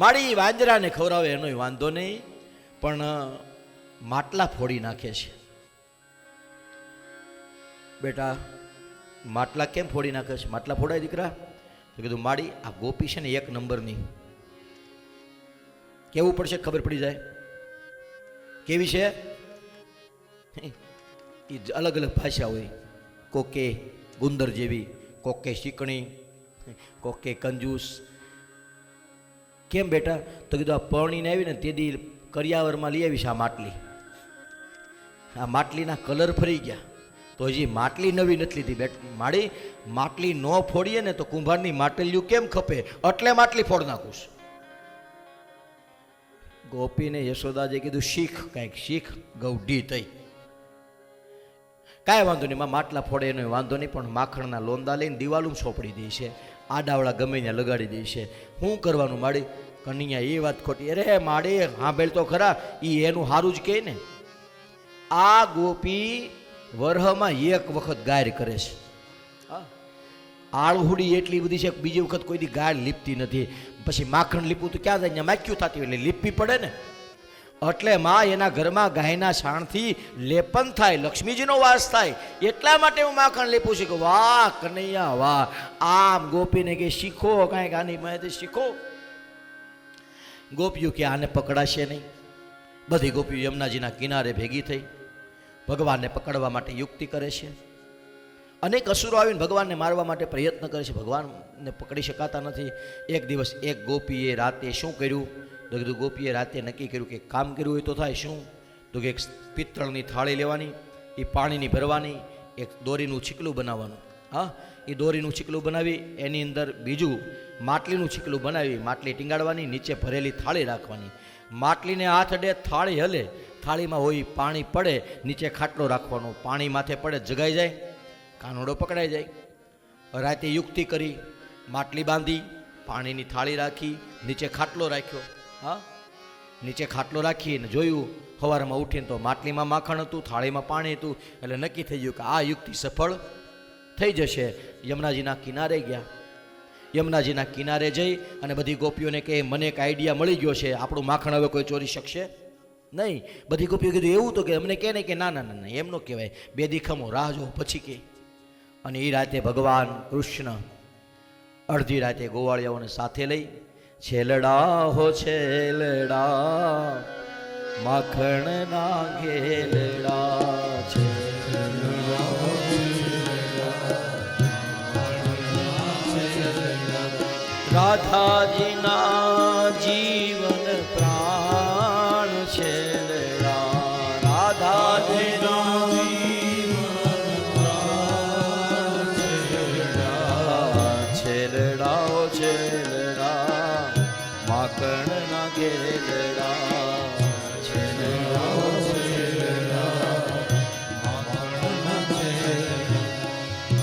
માળી વાંદરાને ખવડાવે એનો વાંધો નહીં, પણ માટલા ફોડી નાખે છે. બેટા માટલા કેમ ફોડી નાખે છે? માટલા ફોડાય દીકરા? તો કીધું માળી આ ગોપી છે ને એક નંબરની, કેવું પડશે ખબર પડી જાય. કેવી છે એ અલગ અલગ ભાષા હોય, કોકે ગુંદર જેવી, કોકે શીકણી, કોકે કંજૂસ. કેમ બેટા? તો કીધું આ પરણીને આવી ને તેથી કરિયાવરમાં લઈ આવીશ આ માટલી. આ માટલીના કલર ફરી ગયા, તો હજી માટલી નવી નથી લીધી. માળી માટલી ન ફોડીએ ને તો કુંભારની માટલીયું કેમ ખપે, એટલે માટલી ફોડ નાખું. ગોપીને યશોદાજે કીધું શીખ, કાંઈક શીખ. ગૌઢી થઈ. કાંઈ વાંધો નહીં, માટલા ફોડે એનો વાંધો નહીં, પણ માખણના લોંદા લઈને દિવાલું સોંપડી દે છે, આડાવડા ગમે ત્યાં લગાડી દે છે. શું કરવાનું માળી? કનૈયા એ વાત ખોટી. અરે માળી સાંભળ તો ખરા, એ એનું સારું જ કહે ને. આ ગોપી વરહમાં એક વખત ગાય કરે છે. આળહુડી એટલી બધી છે બીજી વખત કોઈ દી ગાય લીપતી નથી. પછી માખણ લીપવું તો ક્યાં જાય? માખ્યું થતી એટલે લીપવી પડે ને. એટલે માં એના ઘરમાં ગાયના છાણથી લેપન થાય, લક્ષ્મીજીનો વાસ થાય, એટલા માટે હું માખણ લેપું છું. કે વાહ કનૈયા વાહ. આમ ગોપીને કે શીખો કાંઈક આની માહિતી શીખો. ગોપીઓ કે આને પકડાશે નહીં. બધી ગોપીઓ યમુનાજીના કિનારે ભેગી થઈ ભગવાનને પકડવા માટે યુક્તિ કરે છે. અનેક અસુરો આવીને ભગવાનને મારવા માટે પ્રયત્ન કરે છે, ભગવાનને પકડી શકાતા નથી. એક દિવસ એક ગોપીએ રાતે શું કર્યું? તો કીધું ગોપીએ રાતે નક્કી કર્યું કે કામ કર્યું હોય તો થાય. શું? તો કે એક પિત્તળની થાળી લેવાની, એ પાણીની ભરવાની, એક દોરીનું છીકલું બનાવવાનું. હા, એ દોરીનું છીકલું બનાવી એની અંદર બીજું માટલીનું છીકલું બનાવી માટલી ટીંગાડવાની, નીચે ભરેલી થાળી રાખવાની. માટલીને હાથ અડે, થાળી હલે, થાળીમાં હોય પાણી પડે, નીચે ખાટલો રાખવાનો, પાણી માથે પડે જગાઈ જાય, કાનોડો પકડાઈ જાય. રાતે યુક્તિ કરી, માટલી બાંધી, પાણીની થાળી રાખી, નીચે ખાટલો રાખ્યો. હા, નીચે ખાટલો રાખીને જોયું, સવારમાં ઉઠીને તો માટલીમાં માખણ હતું, થાળીમાં પાણી હતું. એટલે નક્કી થઈ ગયું કે આ યુક્તિ સફળ થઈ જશે. યમુનાજીના કિનારે ગયા. યમુનાજીના કિનારે જઈ અને બધી ગોપીઓને કહે મને એક આઈડિયા મળી ગયો છે, આપણું માખણ હવે કોઈ ચોરી શકશે નહીં. બધી ગોપીઓ કીધું એવું તો કે અમને કહે નહીં. કે ના ના ના એમ ન કહેવાય, બે દીખમો રાહ જો પછી કે. અને એ રાતે ભગવાન કૃષ્ણ અડધી રાતે ગોવાળિયાઓને સાથે લઈ છેલડા હો છેલડા માખણ ના ઘેલડા છે, રાધાજીના જીવન પ્રાણ છેલડા, રાધાજીના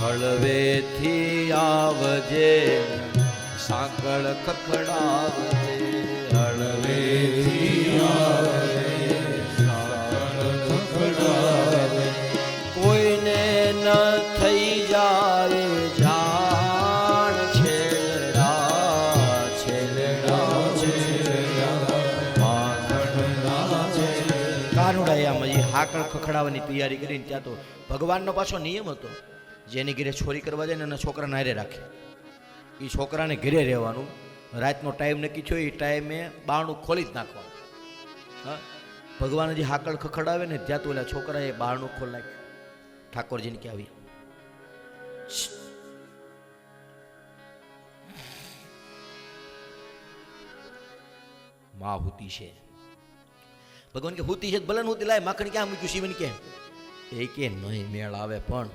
હળવેથી આવજે સાંકળ ખખડાવજે, હળવેથી આવજે સાંકળ ખખડાવજે, કોઈને ન થઈ જાય જાણ છેલડા છેલડા છેલડા માખણના છેલડા. કાનુડાએ આમ હાકળ ખખડાવવાની તૈયારી કરીને ત્યાં તો ભગવાનનો પાછો નિયમ હતો, જેની ઘરે ચોરી કરવા જાય ને એના છોકરાને હારે રાખે. એ છોકરાને ઘરે રહેવાનું, રાતનો ટાઈમ નક્કી થયો એ ટાઈમે બારણું ખોલી જ નાખવાનું. હા, ભગવાન જે હાકળ ખખડાવે ને ત્યાં તો ઓલા છોકરાએ બારણું ખોલી નાખ્યું. ઠાકોરજીને કે આવી માં હુતી છે. ભગવાન કે હુતી છે ભલે હુતી, લાય માખણ ક્યાં મૂક્યું? શિવન કે એ કે નહીં મેળ આવે. પણ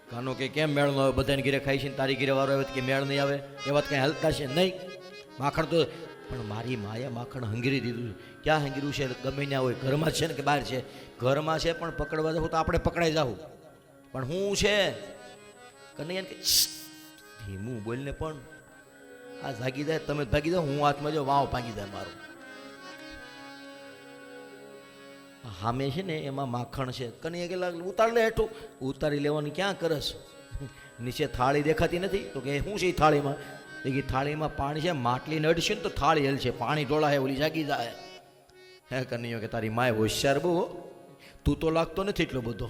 કાનો કે કેમ મેળ ન આવે? બધાને ઘરે ખાઈ છે ને તારી ઘરે વારો આવે કે મેળ નહીં આવે? એ વાત કંઈ હલતા છે નહીં. માખણ તો પણ મારી માએ માખણ હંગીરી દીધું. ક્યાં હંગીરું છે? ગમે ત્યાં હોય, ઘરમાં છે ને કે બહાર છે? ઘરમાં છે, પણ પકડવા જવું તો આપણે પકડાઈ જાવું. પણ હું છે કનૈયા કે ધીમું બોલને, પણ આ ભાગી જાય, તમે ભાગી જાઓ, હું હાથમાં જાઉં, વાવ ભાગી જાય મારું. હામે છે ને એમાં માખણ છે. કનૈયા કે લાગ ઉતાર લે હેઠું. ઉતારી લેવાની ક્યાં કરસ? નીચે થાળી દેખાતી નથી? તો કે શું છે એ થાળીમાં? એ કે થાળીમાં પાણી છે, માટલી નડશે ને તો થાળી હલશે, પાણી ઢોળા હે ઓલી જાગી જાય. હે કનૈયો કે તારી માય હોશિયાર બહુ, તું તો લાગતો નથી એટલો બધો.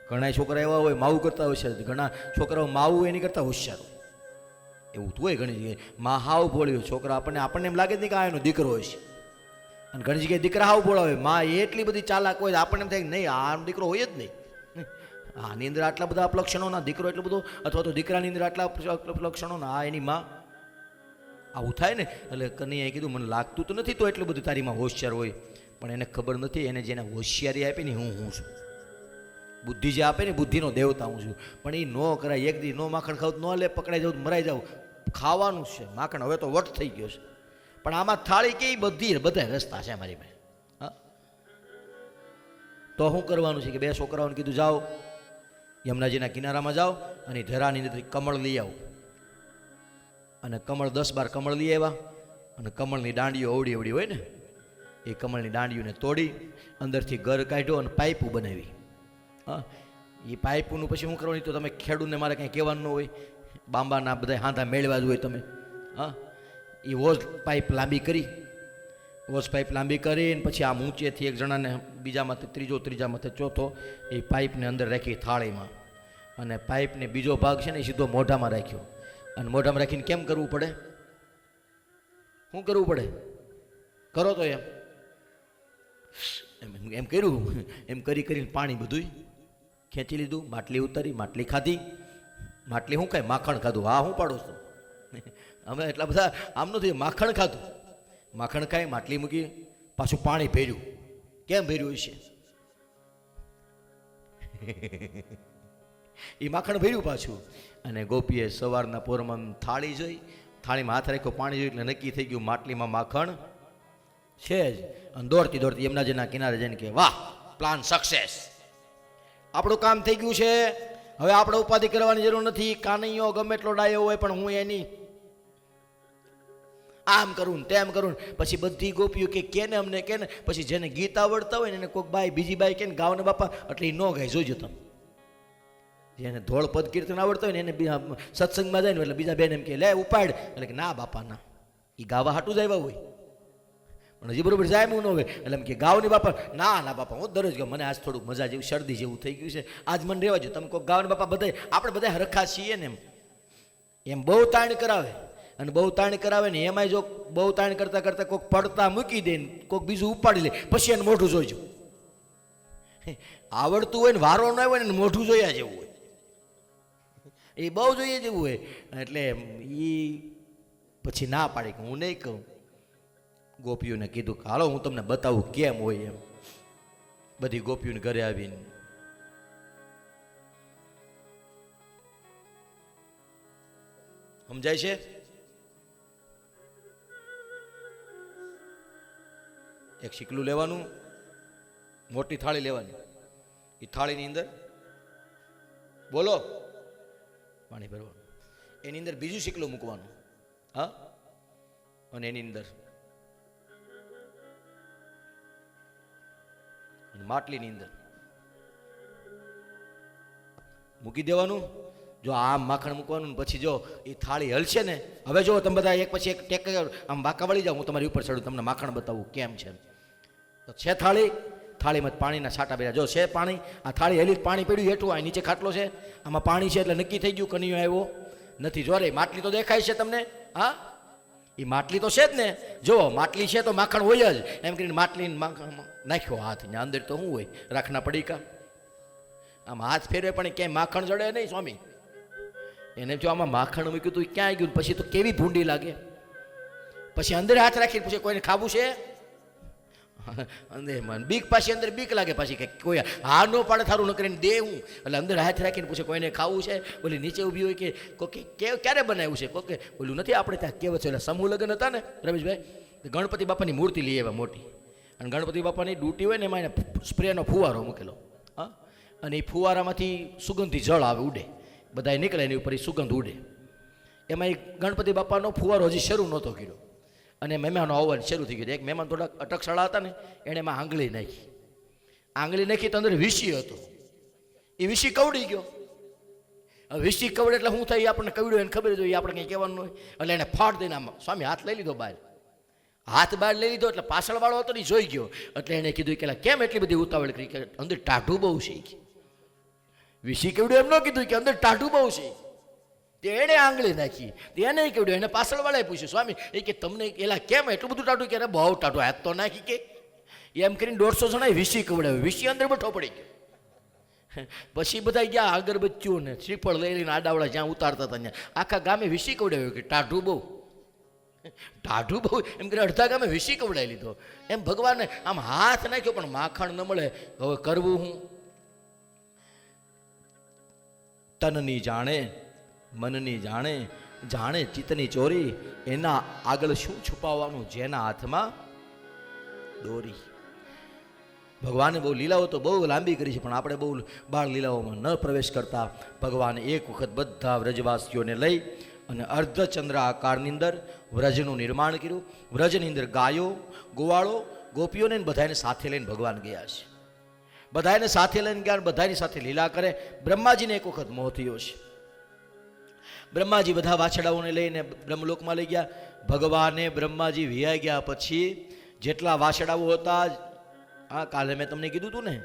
ઘણા છોકરા એવા હોય માવું કરતા હોશિયાર, ઘણા છોકરાઓ માવું એની કરતા હોશિયાર એવું તું હોય. ઘણી જગ્યાએ માં હાવ ભોળ્યો, છોકરા આપણને એમ લાગે જ નહીં કે આ એનો દીકરો હોય છે. અને ઘણી જગ્યાએ દીકરા હાવ ભોળા હોય, માં એટલી બધી ચાલાક હોય આપણને એમ થાય નહીં આનો દીકરો હોય જ નહીં. આની અંદર આટલા બધા લક્ષણો ના, દીકરો એટલો બધો, અથવા તો દીકરાની અંદર આટલા લક્ષણો ના, આ એની માં. આવું થાય ને. એટલે કનૈયાએ કીધું મને લાગતું તો નથી તો એટલું બધું તારી માં હોશિયાર હોય, પણ એને ખબર નથી એને જેને હોશિયારી આપી ને હું છું. બુદ્ધિ જે આપે ને બુદ્ધિનો દેવતા હું છું. પણ એ નો કરાય, એક દી નો માખણ ખાવ ન લે, પકડાઈ જાવ મરાઈ જાવ, ખાવાનું છે માખણ. હવે તો વટ થઈ ગયો છે. પણ આમાં થાળી કે બધા રસ્તા છે મારી પાસે. હા, તો શું કરવાનું છે કે બે છોકરાઓને કીધું જાઓ યમુનાજીના કિનારામાં જાઓ અને ધરાની અંદર કમળ લઈ આવો. અને કમળ 10-12 કમળ લઈ આવ્યા અને કમળની દાંડીઓ અવડી અવડી હોય ને એ કમળની દાંડીઓને તોડી અંદરથી ગર કાઢ્યો અને પાઇપું બનાવી. હા, એ પાઇપનું પછી શું કરવાનું તો તમે ખેડૂતને મારે કંઈ કહેવાનું ન હોય, બાંબાના બધા હાંધા મેળવા જ હોય તમે. હા, એ વોઝ પાઇપ લાંબી કરી, વોઝ પાઇપ લાંબી કરીને પછી આમ ઊંચેથી એક જણાને બીજામાંથી ત્રીજામાંથી ચોથો એ પાઇપને અંદર રાખી થાળીમાં, અને પાઇપને બીજો ભાગ છે ને એ સીધો મોઢામાં રાખ્યો. અને મોઢામાં રાખીને કેમ કરવું પડે? શું કરવું પડે? કરો તો એમ કર્યું. એમ કરીને પાણી બધું ખેંચી લીધું, માટલી ઉતારી, માટલી ખાધી. માટલી શું કાંઈ માખણ ખાધું. હા, હું પાડો છું અમે એટલા બધા આમ નથી, માખણ ખાધું. માખણ ખાઈ માટલી મૂકી, પાછું પાણી ભર્યું. કેમ ભર્યું હશે? એ માખણ ભર્યું પાછું. અને ગોપીએ સવારના પોરમાં થાળી જોઈ, થાળીમાં હાથ રાખ્યો, પાણી જોયું એટલે નક્કી થઈ ગયું માટલીમાં માખણ છે જ. અને દોડતી યમુનાજીના કિનારે જઈને કે વાહ, પ્લાન સક્સેસ, આપણું કામ થઈ ગયું છે, હવે આપણે ઉપાધિ કરવાની જરૂર નથી. કાનૈયો ગમે એટલો ડાયો હોય પણ હું એની આમ કરું ને તેમ કરું. પછી બધી ગોપીઓ કે કેને અમને કેને, પછી જેને ગીત આવડતા હોય ને એને કોઈક બાઈ બીજી બાઈ કે ગાવને બાપા એટલે એ ન ગાય. જોઈજો તમે, જેને ધોળ પદ કીર્તન આવડતા હોય ને એને સત્સંગમાં જાય ને એટલે બીજા બેન એમ કે લે ઉપાડ, એટલે કે ના બાપા ના, એ ગાવા હાટું જ આવ્યા હોય પણ હજી બરોબર જાય એવું ન હોય. એટલે એમ કે ગાવની બાપા ના બાપા હું દરરોજ ગાઉં, મને આજ થોડુંક મજા જેવું શરદી જેવું થઈ ગયું છે, આજ મને રહેવા જો. તમે કોઈ ગાવને બાપા બધા આપણે બધા હરખા છીએ ને એમ બહુ તાણ કરાવે. અને બહુ તાણ કરાવે ને એમાંય જો બહુ તાણ કરતાં કરતાં કોઈક પડતા મૂકી દે ને કોઈક બીજું ઉપાડી લે, પછી એને મોઢું જોઈજો. આવડતું હોય ને વારો ન હોય ને મોઢું જોયા જેવું હોય, એ બહુ જોઈએ જેવું હોય. એટલે એ પછી ના પાડી કે હું નહીં કહું. ગોપીઓને કીધું કે હાલો હું તમને બતાવું કેમ હોય એમ. બધી ગોપીઓને ઘરે આવીને સમજાય છે? એક શીકલું લેવાનું, મોટી થાળી લેવાની, એ થાળીની અંદર બોલો પાણી ભરવાનું, એની અંદર બીજું શીકલું મૂકવાનું. હા, અને એની અંદર માટલીની અંદર મૂકી દેવાનું. જો આમ માખણ મૂકવાનું, પછી જો એ થાળી હલશે ને, હવે જો તમે બધા એક પછી એક ટેક આમ બાકા વળી જાઓ, હું તમારી ઉપર ચડું, તમને માખણ બતાવું કેમ છે. તો છે થાળીમાં પાણીના છાંટા બેરા, જો છે પાણી, આ થાળી હેલી પાણી પડ્યું હેઠું, આ નીચે ખાટલો છે, આમાં પાણી છે એટલે નક્કી થઈ ગયું કનૈયો આવ્યો નથી. જો રે માટલી તો દેખાય છે તમને? હા, એ માટલી તો છે જ ને. જો માટલી છે તો માખણ હોય જ. એમ કરીને માટલીને નાખ્યો હાથ, અંદર તો શું હોય, રાખના પડીકા. આમ હાથ ફેરવે પણ ક્યાંય માખણ જડે નહીં સ્વામી. એને જો આમાં માખણ મૂક્યું તું ક્યાંય ગયું, પછી તો કેવી ભૂંડી લાગે. પછી અંદર હાથ રાખીને પૂછે કોઈને ખાવું છે? અંદર મન બીક, પાછી અંદર બીક લાગે, પાછી કે કોઈ હા ન પાડે થારું ન કરીને દે હું. એટલે અંદર હાથ રાખીને પૂછે કોઈને ખાવું છે? બોલી નીચે ઊભી હોય કે કોકે ક્યારે બનાવ્યું છે? કોકે બોલું નથી, આપણે ત્યાં કેવું છે, એટલે સમૂહ લગ્ન હતા ને રમેશભાઈ, ગણપતિ બાપાની મૂર્તિ લઈ આવ્યા મોટી, અને ગણપતિ બાપાની ડ્યુટી હોય ને એમાં એને સ્પ્રેનો ફુવારો મૂકેલો. હા, અને એ ફુવારામાંથી સુગંધી જળ આવે, ઉડે, બધા નીકળે એની ઉપર એ સુગંધ ઉડે. એમાં એ ગણપતિ બાપાનો ફુવારો હજી શરૂ નહોતો કર્યો અને મહેમાનો આવવાનું શરૂ થઈ ગયું. એક મહેમાન થોડાક અટકશાળા હતા ને, એણે એમાં આંગળી નાખી તો અંદર વીસી હતો, એ વીસી કવડી ગયો. વિસી કવડે એટલે શું થાય એ આપણને કવડ્યું એને ખબર જ હોય, આપણે કંઈ કહેવાનું હોય. એટલે એને ફાટ દઈને આમ સ્વામી હાથ લઈ લીધો બહાર, હાથ બહાર લઈ લીધો એટલે પાછળવાળો હતો ને જોઈ ગયો. એટલે એને કીધું કે કેમ એટલી બધી ઉતાવળ કરી, કે અંદર ટાઢું બહુ છે. વિસી કવડ્યું એમ ન કીધું કે અંદર ટાઢું બહુ છે, તે એણે આંગળી નાખી. એને કીધું, એને પાછળવાળાએ પૂછ્યું, સ્વામી એ કે તમને એલા કેમ એટલું બધું ટાઢું, કે બહુ ટાઢું, હાથ તો નાખી કે એમ કરીને 150 જણાએ વિસી કવડાવ્યું. વિસી અંદર બેઠો પડી ગયો. પછી બધા ગયા અગરબત્તીઓ ને શ્રીફળ લઈ લઈને આડાવડા જ્યાં ઉતારતા હતા ત્યાં આખા ગામે વિસી કવડાવ્યું કે ટાઢું બહુ, ટાઢું બહુ એમ કરીને અડધા ગામે વિસી કવડાવી લીધો. એમ ભગવાને આમ હાથ નાખ્યો પણ માખણ ન મળે. હવે કરવું હું? તનની જાણે મનની જાણે, જાણે ચિત્તની ચોરી, એના આગળ શું છુપાવવાનું, જેના હાથમાં દોરી. ભગવાને બહુ લીલાઓ તો બહુ લાંબી કરી છે, પણ આપણે બહુ બાળ લીલાઓમાં ન પ્રવેશ કરતા ભગવાને એક વખત બધા વ્રજવાસીઓને લઈ અને અર્ધચંદ્ર આકારની અંદર વ્રજનું નિર્માણ કર્યું. વ્રજની અંદર ગાયો, ગોવાળો, ગોપીઓને બધાને સાથે લઈને ભગવાન ગયા છે. બધાને સાથે લઈને ગયા, બધાની સાથે લીલા કરે. બ્રહ્માજીને એક વખત મોહ થયો છે. બ્રહ્માજી બધા વાછડાઓને લઈને બ્રહ્મલોકમાં લઈ ગયા. ભગવાને બ્રહ્માજી વિયા ગયા પછી જેટલા વાછડાઓ હતા, હા કાલે મેં તમને કીધું હતું ને,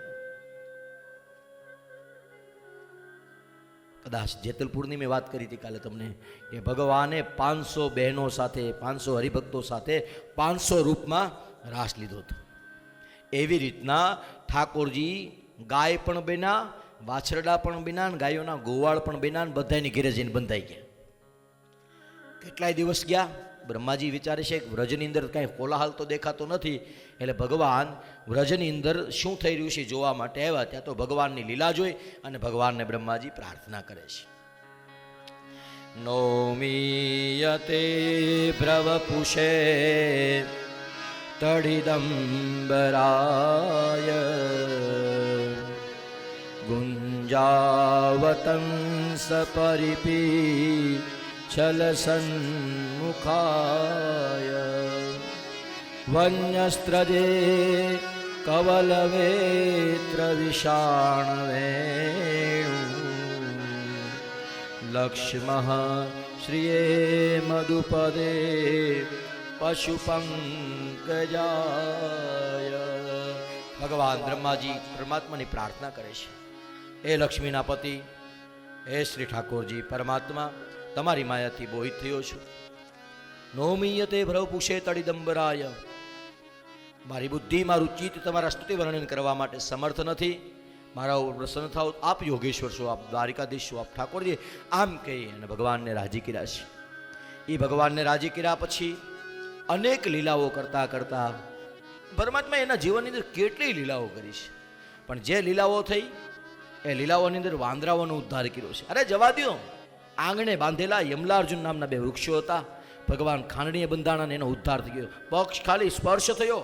કદાચ જેતલપુરની મેં વાત કરી હતી કાલે તમને, કે ભગવાને 500 બહેનો સાથે, 500 હરિભક્તો સાથે 500 રૂપમાં રાસ લીધો હતો. એવી રીતના ઠાકોરજી ગાય પણ બન્યા, વાછરડા પણ બન્યા, ગાયોના ગોવાળ પણ બન્યા, બધાની ઘેરે જઈને બંધાઈ ગયા. કેટલાય દિવસ ગયા. બ્રહ્માજી વિચારે છે કે વ્રજની અંદર કાંઈ કોલાહલ તો દેખાતો નથી, એટલે ભગવાન વ્રજની અંદર શું થઈ રહ્યું છે જોવા માટે આવ્યા. ત્યાં તો ભગવાનની લીલા જોઈ અને ભગવાનને બ્રહ્માજી પ્રાર્થના કરે છે. નૌમીયતે ભ્રવપુષે તડિદંબરાય ગુંજાવતંસ પરિપી છલ સન્મુખાય વન્યસ્ત્રજે કવલવેત્ર વિષાણવેણુ લક્ષ્મઃ શ્રિયે મધુપદે પશુપંકજાય. ભગવાન બ્રહ્માજી પરમાત્માની પ્રાર્થના કરે છે, હે લક્ષ્મીના પતિ, હે શ્રી ઠાકોરજી પરમાત્મા, તમારી માયાથી મોહિત થયો છું. નૌમીયતે ભ્રવપુષે તડિદંબરાય. મારી બુદ્ધિ, મારું ચિત્ત તમારા સ્તુતિ વર્ણન કરવા માટે સમર્થ નથી. મારા ઉપર પ્રસન્ન થાઓ. આપ યોગેશ્વર છો, આપ દ્વારિકાધીશ છો, આપ ઠાકોરજી, આમ કહી અને ભગવાનને રાજી કર્યા છે. એ ભગવાનને રાજી કર્યા પછી અનેક લીલાઓ કરતા કરતા પરમાત્મા એના જીવનની અંદર કેટલી લીલાઓ કરી છે. પણ જે લીલાઓ થઈ એ લીલાઓની અંદર વાંદરાઓનો ઉદ્ધાર કર્યો છે. અરે જવા દો, આંગણે બાંધેલા યમલાર્જુન નામના 2 વૃક્ષો હતા. ભગવાન ખાંડણીએ બંધાણા, એનો ઉદ્ધાર થઈ ગયો. પક્ષ ખાલી સ્પર્શ થયો